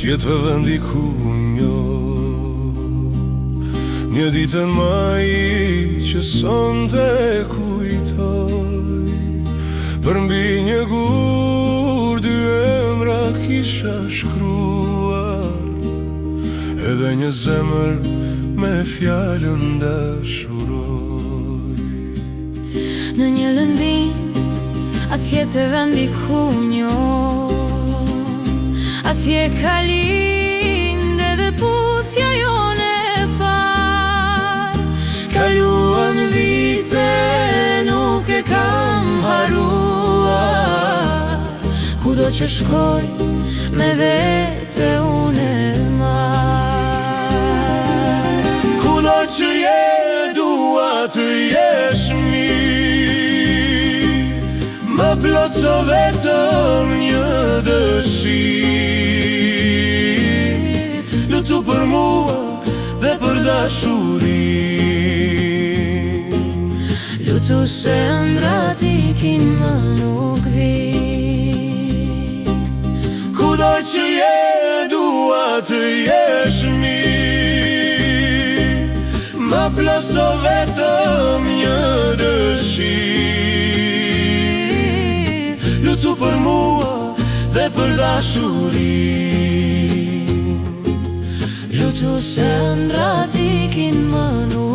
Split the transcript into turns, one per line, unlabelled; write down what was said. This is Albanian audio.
Tjetëve vendi ku njo një ditën maj që sonte kujtoj. Për mbi një gur dy emra kisha shkruar, edhe një zemër me fjallën dashuroj.
Në një lëndim, atje te vendi ku njo, atje ka linde dhe puthja jone par. Kaluan vite, nuk e kam haruar, kudo që shkoj, me vete unë e mar.
Kudo që je, dua të jesh mirë, më plotso vetëm një dëshirë. Lutu për mua dhe për dashurinë,
lutu se ëndrat ikin më nuk vi.
Kudo që je, dua të jesh mirë, më plotso vetëm një dëshirë. Lutu për mua dhe për dashurinë,
lutu se ëndrat ikin më nuk vi.